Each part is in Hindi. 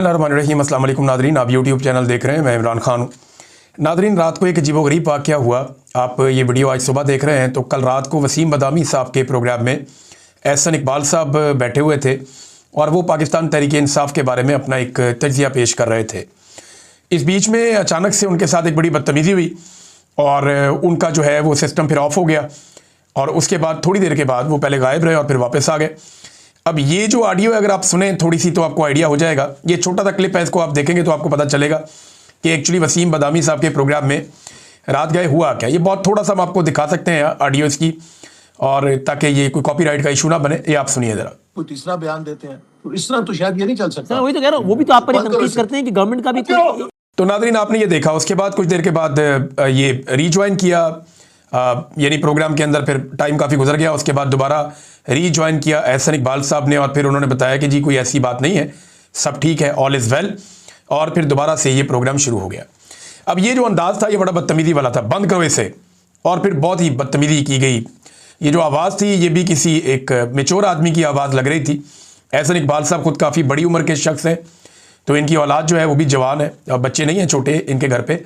रहीम अस्सलाम वालेकुम नादरीन, आप यूट्यूब चैनल देख रहे हैं। मैं इमरान खान हूँ। नादरीन, रात को एक अजीबोगरीब वाक़या हुआ। आप ये वीडियो आज सुबह देख रहे हैं तो कल रात को वसीम बदामी साहब के प्रोग्राम में एहसन इकबाल साहब बैठे हुए थे और वो पाकिस्तान तहरीक इंसाफ के बारे में अपना एक तज्ज़िया पेश कर रहे थे। इस बीच में अचानक से उनके साथ एक बड़ी बदतमीज़ी हुई और उनका जो है वो सिस्टम फिर ऑफ हो गया और उसके बाद थोड़ी देर के बाद वो पहले गायब रहे और फिर वापस आ गए। अब ये जो ऑडियो है अगर आप सुने थोड़ी सी तो आपको आइडिया हो जाएगा। ये छोटा सा क्लिप है, इसको आप देखेंगे तो आपको पता चलेगा कि एक्चुअली वसीम बदामी साहब के प्रोग्राम में रात गए हुआ क्या। ये बहुत थोड़ा सा हम आपको दिखा सकते हैं ऑडियो इसकी, और ताकि ये कोई कॉपीराइट का इशू ना बने। ये आप सुनिए जरा। कोई तीसरा बयान देते हैं तो इस तरह तो शायद ये नहीं चल सकता। वही तो कह रहा हूँ, वो भी तो आप पर तनकीद करते हैं कि गवर्नमेंट का भी तो नादरीन आपने ये देखा, उसके बाद कुछ देर के बाद ये रीज्वाइन किया, यानी प्रोग्राम के अंदर फिर टाइम काफ़ी गुजर गया। उसके बाद दोबारा रीज्वाइन किया एहसन इकबाल साहब ने और फिर उन्होंने बताया कि जी कोई ऐसी बात नहीं है, सब ठीक है, ऑल इज़ वेल। और फिर दोबारा से ये प्रोग्राम शुरू हो गया। अब ये जो अंदाज़ था ये बड़ा बदतमीज़ी वाला था, बंद करो इसे। और फिर बहुत ही बदतमीज़ी की गई। ये जो आवाज़ थी ये भी किसी एक मेच्योर आदमी की आवाज़ लग रही थी। एहसन इकबाल साहब खुद काफ़ी बड़ी उम्र के शख्स हैं, तो इनकी औलाद जो है वो भी जवान है और बच्चे नहीं हैं छोटे इनके घर पे,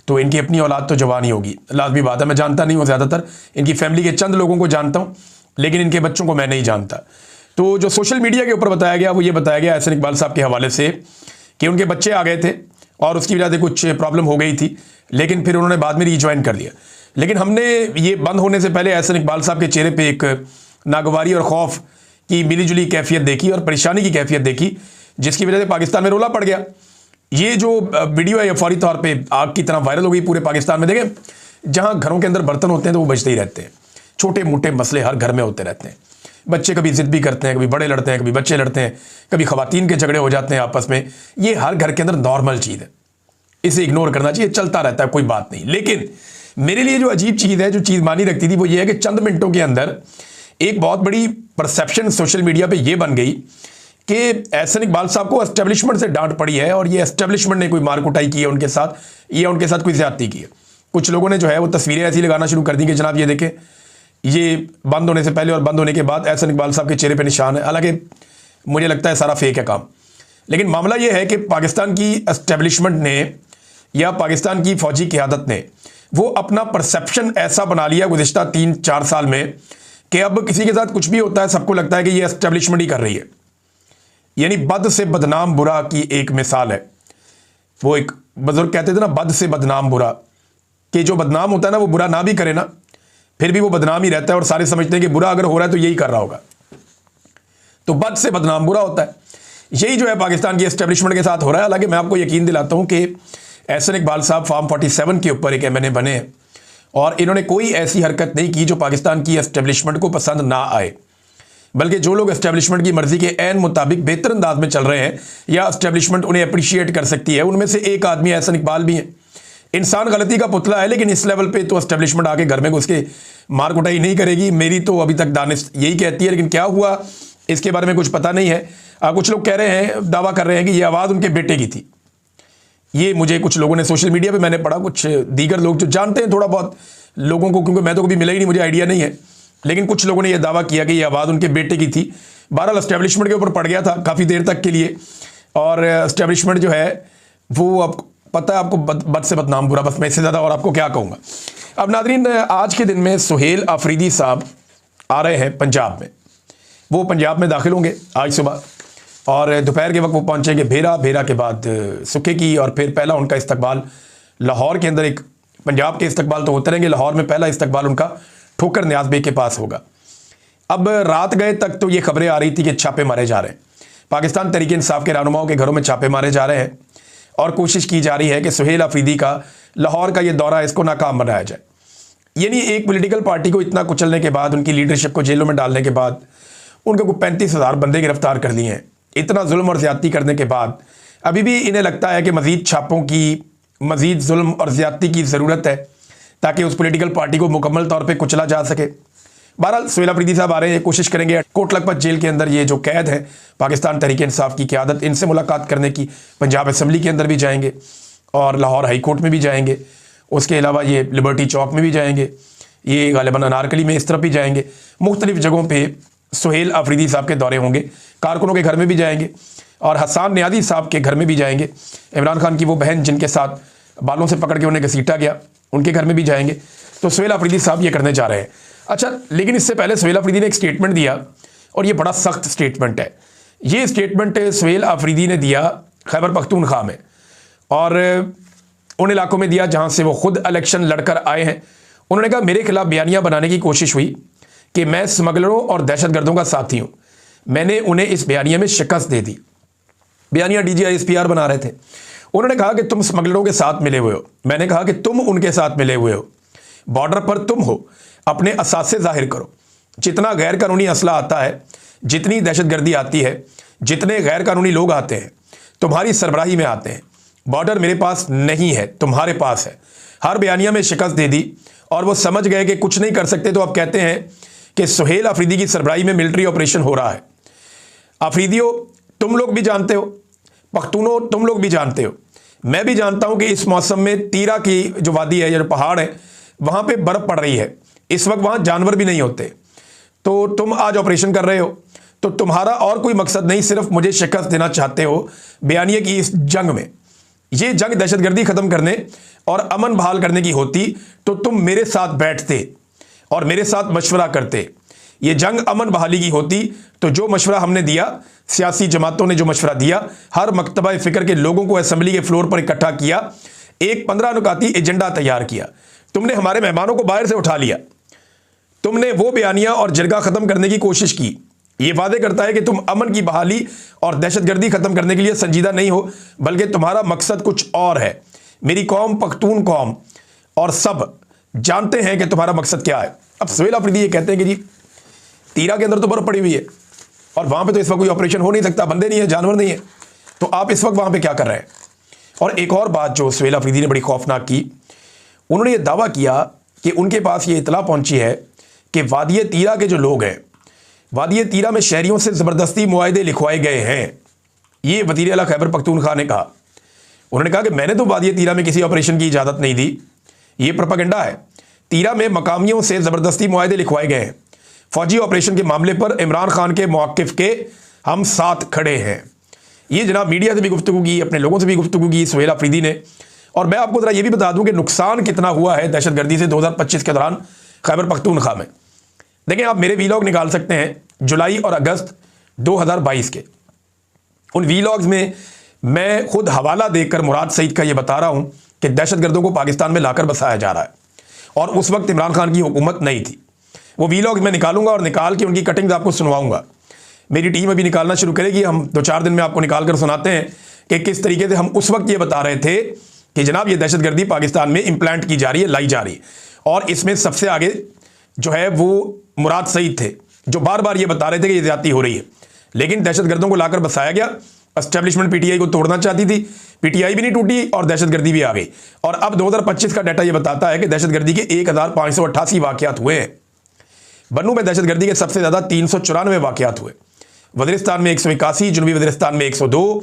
तो इनकी अपनी औलाद तो जवान ही होगी, लाजमी बात है। मैं जानता नहीं हूँ, ज़्यादातर इनकी फैमिली के चंद लोगों को जानता हूँ, लेकिन इनके बच्चों को मैं नहीं जानता। तो जो सोशल मीडिया के ऊपर बताया गया वो ये बताया गया एहसन इकबाल साहब के हवाले से कि उनके बच्चे आ गए थे और उसकी वजह से कुछ प्रॉब्लम हो गई थी, लेकिन फिर उन्होंने बाद में रीज्वाइन कर लिया। लेकिन हमने ये बंद होने से पहले एहसन इकबाल साहब के चेहरे पर एक नागवारी और खौफ की मिलीजुली कैफियत देखी और परेशानी की कैफियत देखी, जिसकी वजह से पाकिस्तान में रोला पड़ गया। ये जो वीडियो है ये फौरी तौर पे आग की तरह वायरल हो गई पूरे पाकिस्तान में। देखें, जहां घरों के अंदर बर्तन होते हैं तो वो बजते ही रहते हैं, छोटे मोटे मसले हर घर में होते रहते हैं। बच्चे कभी जिद भी करते हैं, कभी बड़े लड़ते हैं, कभी बच्चे लड़ते हैं, कभी खवातीन के झगड़े हो जाते हैं आपस में। ये हर घर के अंदर नॉर्मल चीज़ है, इसे इग्नोर करना चाहिए, चलता रहता है, कोई बात नहीं। लेकिन मेरे लिए जो अजीब चीज़ है, जो चीज़ मानी रखती थी, वो ये है कि चंद मिनटों के अंदर एक बहुत बड़ी परसेप्शन सोशल मीडिया पर यह बन गई कि एहसन इकबाल साहब को एस्टेब्लिशमेंट से डांट पड़ी है और ये एस्टेब्लिशमेंट ने कोई मार कुटाई की है उनके साथ, या उनके साथ कोई ज्यादती की है। कुछ लोगों ने जो है वो तस्वीरें ऐसी लगाना शुरू कर दी कि जनाब ये देखें, ये बंद होने से पहले और बंद होने के बाद एहसन इकबाल साहब के चेहरे पे निशान है। हालांकि मुझे लगता है सारा फेक है काम। लेकिन मामला ये है कि पाकिस्तान की एस्टेब्लिशमेंट ने या पाकिस्तान की फौजी क़यादत ने वो अपना परसेप्शन ऐसा बना लिया गुज़िश्ता 3-4 साल में कि अब किसी के साथ कुछ भी होता है सबको लगता है कि ये एस्टेब्लिशमेंट ही कर रही है। यानी बद से बदनाम बुरा की एक मिसाल है। वो एक बुजुर्ग कहते थे ना, बद से बदनाम बुरा, कि जो बदनाम होता है ना वो बुरा ना भी करे ना फिर भी वो बदनाम ही रहता है और सारे समझते हैं कि बुरा अगर हो रहा है तो यही कर रहा होगा। तो बद से बदनाम बुरा होता है। यही जो है पाकिस्तान की एस्टेब्लिशमेंट के साथ हो रहा है। हालांकि मैं आपको यकीन दिलाता हूं कि एहसन इकबाल साहब फार्म 47 के ऊपर एक MNA बने हैं और इन्होंने कोई ऐसी हरकत नहीं की जो पाकिस्तान की एस्टेब्लिशमेंट को पसंद ना आए, बल्कि जो लोग एस्टेब्लिशमेंट की मर्जी के ऐन मुताबिक बेहतर अंदाज में चल रहे हैं या एस्टेब्लिशमेंट उन्हें अप्रिशिएट कर सकती है, उनमें से एक आदमी एहसन इकबाल भी है। इंसान गलती का पुतला है, लेकिन इस लेवल पे तो एस्टेब्लिशमेंट आके घर में घुस के मार कुटाई नहीं करेगी। मेरी तो अभी तक दानिश यही कहती है, लेकिन क्या हुआ इसके बारे में कुछ पता नहीं है। कुछ लोग कह रहे हैं, दावा कर रहे हैं कि यह आवाज़ उनके बेटे की थी। ये मुझे कुछ लोगों ने सोशल मीडिया पर मैंने पढ़ा, कुछ दीगर लोग जो जानते हैं थोड़ा बहुत लोगों को, क्योंकि मैं तो कभी मिला ही नहीं, मुझे आइडिया नहीं है, लेकिन कुछ लोगों ने यह दावा किया कि यह आवाज़ उनके बेटे की थी। बहरहाल एस्टेब्लिशमेंट के ऊपर पड़ गया था काफ़ी देर तक के लिए, और एस्टेब्लिशमेंट जो है वो अब पता है आपको बद से बदनाम बुरा, बस मैं इससे ज़्यादा और आपको क्या कहूँगा। अब नादरीन, आज के दिन में सुहेल आफरीदी साहब आ रहे हैं पंजाब में। वो पंजाब में दाखिल होंगे आज सुबह और दोपहर के वक्त वो पहुँचेंगे भेरा। भेरा के बाद सुखे की, और फिर पहला उनका इस्तकबाल लाहौर के अंदर, एक पंजाब के इस्तकबाल तो होते रहेंगे, लाहौर में पहला इस्तकबाल उनका ठोकर न्याज बे के पास होगा। अब रात गए तक तो ये खबरें आ रही थी कि छापे मारे जा रहे हैं, पाकिस्तान तहरीक इंसाफ के रहनुमाओं के घरों में छापे मारे जा रहे हैं और कोशिश की जा रही है कि सुहेल आफरीदी का लाहौर का ये दौरा इसको नाकाम बनाया जाए। यानी एक पॉलिटिकल पार्टी को इतना कुचलने के बाद, उनकी लीडरशिप को जेलों में डालने के बाद, उनके को 35,000 बंदे गिरफ्तार कर लिए हैं, इतना जुल्म और ज़्यादती करने के बाद अभी भी इन्हें लगता है कि मज़ीद छापों की, मज़ीद जुल्म और ज़्यादती की ज़रूरत है ताकि उस पॉलिटिकल पार्टी को मुकम्मल तौर पे कुचला जा सके। बहरहाल सुहेल आफरीदी साहब आ रहे हैं, कोशिश करेंगे कोट लखपत जेल के अंदर ये जो कैद है पाकिस्तान तहरीक इंसाफ की क़यादत, इनसे मुलाकात करने की। पंजाब असम्बली के अंदर भी जाएंगे और लाहौर हाई कोर्ट में भी जाएंगे, उसके अलावा ये लिबर्टी चौक में भी जाएंगे, ये गालिबन अनारकली में इस तरफ भी जाएंगे। मुख्तलिफ जगहों पर सुहेल आफरीदी साहब के दौरे होंगे, कारकुनों के घर में भी जाएंगे और हसन नियाज़ी साहब के घर में भी जाएंगे। इमरान खान की वो बहन जिनके साथ बालों से पकड़ के उन्हें घसीटा गया, उनके घर में भी जाएंगे। तो सुहेल अफरीदी साहब ये करने जा रहे हैं। अच्छा, लेकिन इससे पहले सुहेल अफरीदी ने एक स्टेटमेंट दिया, और ये बड़ा सख्त स्टेटमेंट है। ये स्टेटमेंट सुहेल अफरीदी ने दिया खैबर पख्तूनख्वा में, और उन इलाकों में दिया जहाँ से वो खुद इलेक्शन लड़कर आए हैं। उन्होंने कहा मेरे खिलाफ बयानियाँ बनाने की कोशिश हुई कि मैं स्मगलरों और दहशतगर्दों का साथी हूँ। मैंने उन्हें इस बयानिया में शिकस्त दे दी। बयानिया DGI-SPR बना रहे थे। उन्होंने कहा कि तुम स्मगलरों के साथ मिले हुए हो। मैंने कहा कि तुम उनके साथ मिले हुए हो। बॉर्डर पर तुम हो, अपने असासे जाहिर करो। जितना गैर कानूनी असला आता है, जितनी दहशतगर्दी आती है, जितने गैर कानूनी लोग आते हैं, तुम्हारी सरबराही में आते हैं। बॉर्डर मेरे पास नहीं है, तुम्हारे पास है। हर बयानिया में शिकस्त दे दी, और वो समझ गए कि कुछ नहीं कर सकते, तो अब कहते हैं कि सुहेल अफरीदी की सरबराही में मिलिट्री ऑपरेशन हो रहा है। अफरीदियों, तुम लोग भी जानते हो, पख्तूनों तुम लोग भी जानते हो, मैं भी जानता हूं कि इस मौसम में तीरा की जो वादी है, जो पहाड़ है, वहां पे बर्फ पड़ रही है। इस वक्त वहां जानवर भी नहीं होते। तो तुम आज ऑपरेशन कर रहे हो, तो तुम्हारा और कोई मकसद नहीं, सिर्फ मुझे शिकस्त देना चाहते हो बयानिया की इस जंग में। ये जंग दहशतगर्दी खत्म करने और अमन बहाल करने की होती तो तुम मेरे साथ बैठते और मेरे साथ मशवरा करते। ये जंग अमन बहाली की होती तो जो मशवरा हमने दिया, सियासी जमातों ने जो मशवरा दिया, हर मकतबा फ़िक्र के लोगों को असेंबली के फ्लोर पर इकट्ठा किया, एक 15 नुकाती एजेंडा तैयार किया। तुमने हमारे मेहमानों को बाहर से उठा लिया। तुमने वो बयानिया और जरगा ख़त्म करने की कोशिश की। ये वादे करता है कि तुम अमन की बहाली और दहशतगर्दी ख़त्म करने के लिए संजीदा नहीं हो, बल्कि तुम्हारा मकसद कुछ और है। मेरी कौम, पख्तून कौम और सब जानते हैं कि तुम्हारा मकसद क्या है। अब सुहेल अफरीदी ये कहते हैं कि जी तीरा के अंदर तो बर्फ पड़ी हुई है और वहाँ पे तो इस वक्त कोई ऑपरेशन हो नहीं सकता, बंदे नहीं है, जानवर नहीं है, तो आप इस वक्त वहाँ पे क्या कर रहे हैं। और एक और बात जो सुहेल अफरीदी ने बड़ी खौफनाक की, उन्होंने ये दावा किया कि उनके पास ये इतला पहुंची है कि वादिय तीरा के जो लोग हैं, वादिय तीरा में शहरियों से ज़बरदस्ती मुआहदे लिखवाए गए हैं। ये वज़ीर आला खैबर पख्तूनख्वा ने कहा। उन्होंने कहा कि मैंने तो वादिय तीरा में किसी ऑपरेशन की इजाज़त नहीं दी, ये प्रोपेगेंडा है। तीरा में मकामियों से ज़बरदस्ती मुआहदे लिखवाए गए हैं। फौजी ऑपरेशन के मामले पर इमरान खान के मौक़िफ़ के हम साथ खड़े हैं। ये जनाब मीडिया से भी गुफ्तगू की, अपने लोगों से भी गुफ्तगू की सुहेल अफरीदी ने। और मैं आपको ज़रा ये भी बता दूं कि नुकसान कितना हुआ है दहशतगर्दी से 2025 के दौरान खैबर पख्तूनख्वा में। देखें, आप मेरे वीलॉग निकाल सकते हैं जुलाई और अगस्त 2022 के। उन वीलॉग्स में मैं खुद हवाला देकर मुराद सईद का ये बता रहा हूँ कि दहशतगर्दों को पाकिस्तान में लाकर बसाया जा रहा है, और उस वक्त इमरान खान की हुकूमत नहीं थी। वो वीलॉग मैं निकालूंगा और निकाल के उनकी कटिंग्स आपको सुनवाऊंगा। मेरी टीम अभी निकालना शुरू करेगी। हम 2-4 दिन में आपको निकाल कर सुनाते हैं कि किस तरीके से हम उस वक्त ये बता रहे थे कि जनाब ये दहशतगर्दी पाकिस्तान में इम्प्लांट की जा रही है, लाई जा रही है। और इसमें सबसे आगे जो है वो मुराद सईद थे, जो बार बार ये बता रहे थे कि ये ज्यादती हो रही है। लेकिन दहशतगर्दों को लाकर बसाया गगया। एस्टेब्लिशमेंट PTI को तोड़ना चाहती थी, PTI भी नहीं टूटी और दहशतगर्दी भी आ गई। और अब 2025 का डाटा ये बताता है कि दहशतगर्दी के 1588 वाक़यात हुए हैं। बन्नू में दहशतगर्दी के सबसे ज़्यादा 394 वाक़यात हुए। वज़ीरिस्तान में 181, जनूबी वज़ीरिस्तान में 102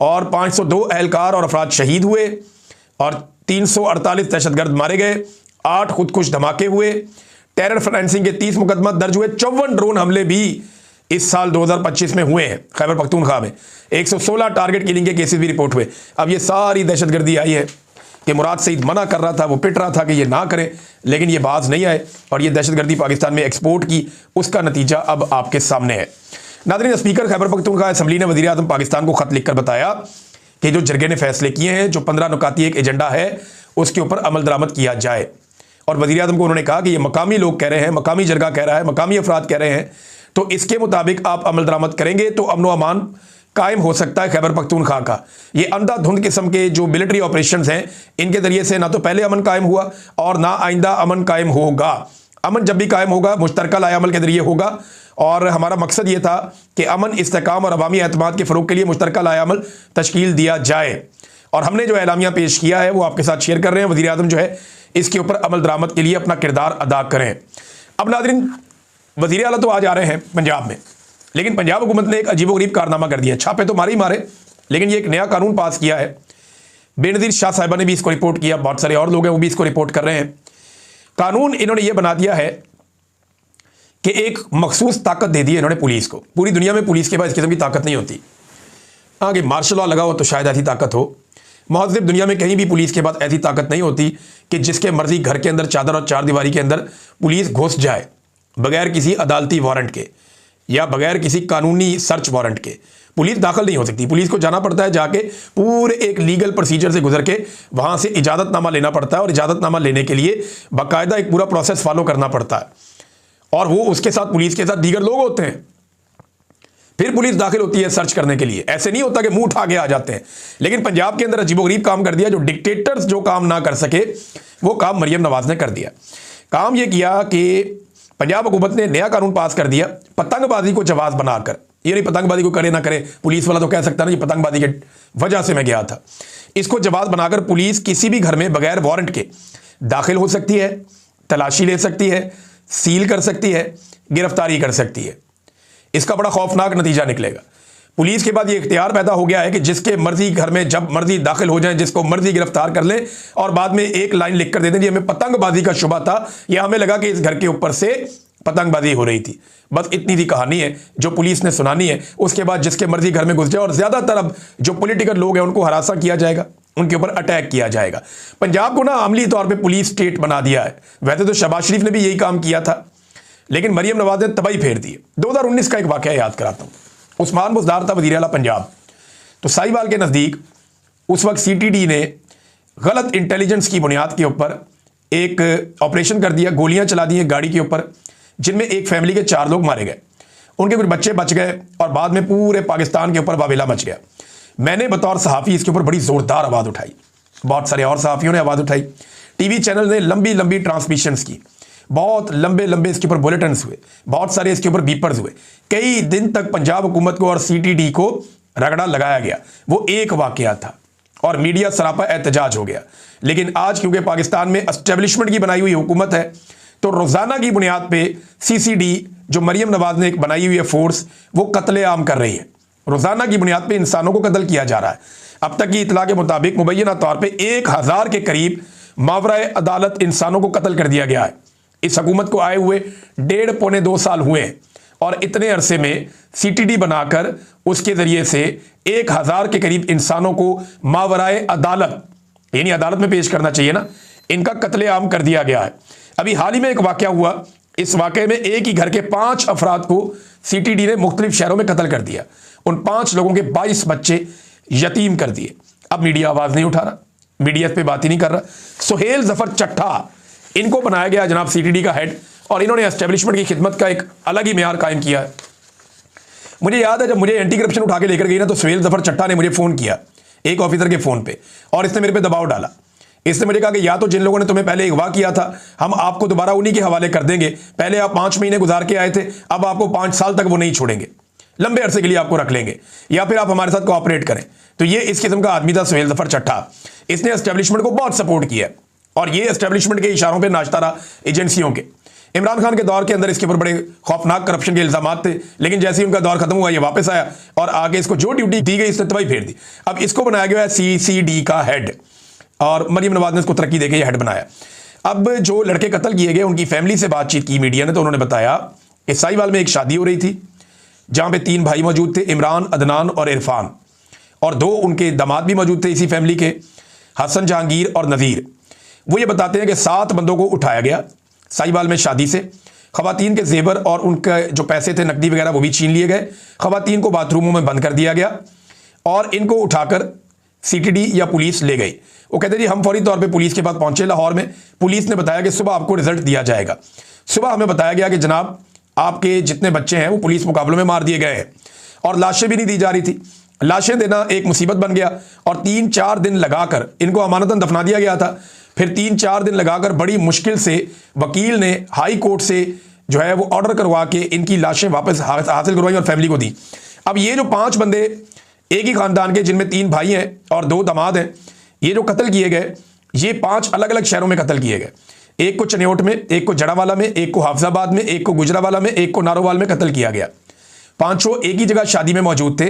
और 502 एहलकार और अफराद शहीद हुए और 348 दहशतगर्द मारे गए। 8 खुदकुश धमाके हुए। टेरर फाइनेंसिंग के 30 मुकदमा दर्ज हुए। 54 ड्रोन हमले भी इस साल 2025 में हुए हैं खैबर पख्तूनख्वा में। 116 टारगेट किलिंग के केसेस भी रिपोर्ट हुए। अब ये सारी दहशतगर्दी आई है कि मुराद सईद मना कर रहा था, वो पिट रहा था कि ये ना करें, लेकिन ये बाज नहीं आए और ये दहशतगर्दी पाकिस्तान में एक्सपोर्ट की, उसका नतीजा अब आपके सामने है। नाज़रीन, स्पीकर खैबर पख्तूनख्वा असम्बली ने वज़ीर आज़म पाकिस्तान को ख़त लिखकर बताया कि जो जरगे ने फैसले किए हैं, जो 15 नुकाती एक एजेंडा है, उसके ऊपर अमल दरामद किया जाए। और वज़ीर आज़म को उन्होंने कहा कि ये मकामी लोग कह रहे हैं, मकामी जरगा कह रहा है, मकामी अफराद कह रहे हैं, तो इसके मुताबिक आप अमल दरामद करेंगे तो अमन व अमान कायम हो सकता है खैबर पख्तूनख्वा का। ये अंधाधुंध किस्म के जो मिलिट्री ऑपरेशंस हैं, इनके ज़रिए से ना तो पहले अमन कायम हुआ और ना आइंदा अमन कायम होगा। अमन जब भी कायम होगा मुश्तरका लाएअमल के ज़रिए होगा, और हमारा मकसद ये था कि अमन, इस्तेकाम और अवामी एतमाद के फ़रोग के लिए मुश्तरका लाएअमल तश्कील दिया जाए। और हमने जो एलामिया पेश किया है वो आपके साथ शेयर कर रहे हैं। वज़ीर आज़म जो है इसके ऊपर अमल दरामद के लिए अपना किरदार अदा करें। अब नाज़रीन, वज़ीर आला तो आज आ रहे हैं पंजाब में, लेकिन पंजाब हुकूमत ने एक अजीबोगरीब कारनामा कर दिया। छापे तो मारे ही मारे, लेकिन ये एक नया कानून पास किया है। बेनज़ीर शाह साहिबा ने भी इसको रिपोर्ट किया, बहुत सारे और लोग हैं वो भी इसको रिपोर्ट कर रहे हैं। कानून इन्होंने ये बना दिया है कि एक मखसूस ताकत दे दी है इन्होंने पुलिस को। पूरी दुनिया में पुलिस के पास इस किस्म की ताकत नहीं होती। आगे मार्शल लॉ लगाओ तो शायद ऐसी ताकत हो। महज़िब दुनिया में कहीं भी पुलिस के पास ऐसी ताकत नहीं होती कि जिसके मर्जी घर के अंदर चादर और चार दीवारी के अंदर पुलिस घुस जाए बगैर किसी अदालती वारंट के या बगैर किसी कानूनी सर्च वारंट के। पुलिस दाखिल नहीं हो सकती, पुलिस को जाना पड़ता है, जाके पूरे एक लीगल प्रोसीजर से गुजर के वहां से इजाज़तनामा लेना पड़ता है और इजाज़तनामा लेने के लिए बाकायदा एक पूरा प्रोसेस फॉलो करना पड़ता है और वो उसके साथ पुलिस के साथ दीगर लोग होते हैं। फिर पुलिस दाखिल होती है सर्च करने के लिए। ऐसे नहीं होता कि मुंह उठा के आ जाते हैं। लेकिन पंजाब के अंदर अजीबोगरीब काम कर दिया, जो डिक्टेटर्स जो काम ना कर सके वो काम मरियम नवाज ने कर दिया। काम ये किया कि पंजाब हुकूमत ने नया कानून पास कर दिया पतंगबाजी को जवाब बनाकर। ये नहीं पतंगबाजी को करे ना करे, पुलिस वाला तो कह सकता ना, ये पतंगबाजी की वजह से मैं गया था। इसको जवाब बनाकर पुलिस किसी भी घर में बगैर वारंट के दाखिल हो सकती है, तलाशी ले सकती है, सील कर सकती है, गिरफ्तारी कर सकती है। इसका बड़ा खौफनाक नतीजा निकलेगा। पुलिस के बाद ये इख्तियार पैदा हो गया है कि जिसके मर्जी घर में जब मर्जी दाखिल हो जाए, जिसको मर्जी गिरफ्तार कर लें और बाद में एक लाइन लिख कर दे दें, हमें पतंगबाजी का शुबा था या हमें लगा कि इस घर के ऊपर से पतंगबाजी हो रही थी। बस इतनी सी कहानी है जो पुलिस ने सुनानी है। उसके बाद जिसके मर्जी घर में घुस जाए और ज्यादातर अब जो पॉलिटिकल लोग हैं उनको हरासा किया जाएगा, उनके ऊपर अटैक किया जाएगा। पंजाब को ना अमली तौर पे पुलिस स्टेट बना दिया है। वैसे तो शहबाज शरीफ ने भी यही काम किया था, लेकिन मरियम नवाज ने तबाही फेर दी। 2019 का एक वाकया याद कराता हूँ। उस्मान बुज़दार था वज़ीर आला पंजाब, तो साहिवाल के नज़दीक उस वक्त CTD ने गलत इंटेलिजेंस की बुनियाद के ऊपर एक ऑपरेशन कर दिया, गोलियां चला दी गाड़ी के ऊपर, जिनमें एक फैमिली के 4 लोग मारे गए, उनके कुछ बच्चे बच गए और बाद में पूरे पाकिस्तान के ऊपर वावेला मच गया। मैंने बतौर सहाफ़ी इसके ऊपर बड़ी ज़ोरदार आवाज़ उठाई, बहुत सारे और सहाफ़ियों ने आवाज़ उठाई, टीवी चैनल ने लंबी लंबी ट्रांसमिशंस की, बहुत लंबे लंबे इसके ऊपर बुलेटिन्स हुए, बहुत सारे इसके ऊपर बीपर्स हुए। कई दिन तक पंजाब हुकूमत को और CTD को रगड़ा लगाया गया। वो एक वाकया था और मीडिया सरापा एहतजाज हो गया। लेकिन आज क्योंकि पाकिस्तान में एस्टेब्लिशमेंट की बनाई हुई हुकूमत है, तो रोज़ाना की बुनियाद पे CCD जो मरियम नवाज ने एक बनाई हुई है फोर्स, वो कत्लेआम कर रही है। रोज़ाना की बुनियाद पे इंसानों को कत्ल किया जा रहा है। अब तक की इतला के मुताबिक मुबैना तौर पे 1000 के करीब मावराए अदालत इंसानों को कत्ल कर दिया गया है। इस हुकूमत को आए हुए 1.5 पौने 2 साल हुए हैं और इतने अरसे में CTD बनाकर उसके ज़रिए से 1000 के करीब इंसानों को मावराए अदालत, यानी अदालत में पेश करना चाहिए ना, इनका कत्लेआम कर दिया गया है। अभी हाल ही में एक वाकया हुआ, इस वाकये में एक ही घर के 5 अफराद को CTD ने मुख्तलिफ शहरों में कत्ल कर दिया। उन 5 लोगों के 22 बच्चे यतीम कर दिए। अब मीडिया आवाज़ नहीं उठा रहा, मीडिया इस पर बात ही नहीं कर रहा। सुहेल जफर चट्टा, इनको बनाया गया जनाब CTD का हेड, और इन्होंने एस्टेब्लिशमेंट की खिदमत का एक अलग ही मेयार कायम किया है। मुझे याद है जब मुझे एंटी करप्शन उठा के लेकर गई ना, तो सुहेल जफर चट्टा ने मुझे फ़ोन किया एक ऑफिसर के फ़ोन पे, और इसने मेरे पे दबाव डाला। इसने मुझे कहा कि या तो जिन लोगों ने तुम्हें पहले अगवा किया था हम आपको दोबारा उन्हीं के हवाले कर देंगे, पहले आप 5 महीने गुजार के आए थे, अब आपको 5 साल तक वो नहीं छोड़ेंगे, लंबे अरसे के लिए आपको रख लेंगे, या फिर आप हमारे साथ कोऑपरेट करें। तो ये इस किस्म का आदमी था सुहेल जफर चट्टा। इसने एस्टेब्लिशमेंट को बहुत सपोर्ट किया और ये एस्टेब्लिशमेंट के इशारों पर नाचता रहा एजेंसियों के। इमरान खान के दौर के अंदर इसके ऊपर बड़े खौफनाक करप्शन के इल्जाम थे, लेकिन जैसे ही उनका दौर खत्म हुआ ये वापस आया और आगे इसको जो ड्यूटी दी गई इसने तबाही फेर दी। अब इसको बनाया गया है CCD का हेड और मरियम नवाज ने इसको तरक्की देके ये हेड बनाया। अब जो लड़के कत्ल किए गए उनकी फैमिली से बातचीत की मीडिया ने, तो उन्होंने बताया कि साहिवाल में एक शादी हो रही थी जहां पे 3 भाई मौजूद थे, इमरान, अदनान और इरफान, और 2 उनके दामाद भी मौजूद थे इसी फैमिली के, हसन, जहांगीर और नज़ीर। वो ये बताते हैं कि 7 बंदों को उठाया गया साहिवाल में शादी से। खवातीन के जेवर और उनके जो पैसे थे नकदी वगैरह वो भी छीन लिए गए। खवातीन को बाथरूमों में बंद कर दिया गया और इनको उठाकर CTD या पुलिस ले गई। वो कहते जी हम फौरी तौर पे पुलिस के पास पहुंचे लाहौर में। पुलिस ने बताया कि सुबह आपको रिजल्ट दिया जाएगा। सुबह हमें बताया गया कि जनाब आपके जितने बच्चे हैं वो पुलिस मुकाबलों में मार दिए गए हैं, और लाशें भी नहीं दी जा रही थी। लाशें देना एक मुसीबत बन गया और 3-4 दिन लगाकर इनको अमानतन दफना दिया गया था। फिर 3-4 दिन लगाकर बड़ी मुश्किल से वकील ने हाई कोर्ट से जो है वो ऑर्डर करवा के इनकी लाशें वापस हासिल करवाई और फैमिली को दी। अब ये जो 5 बंदे एक ही खानदान के, जिनमें 3 भाई हैं और 2 दामाद हैं, ये जो कत्ल किए गए ये 5 अलग अलग शहरों में कत्ल किए गए। एक को चनियोट में, एक को जड़ावाला में, एक को हाफजाबाद में, एक को गुजरावाला में, एक को नारोवाल में कत्ल किया गया। 5 एक ही जगह शादी में मौजूद थे।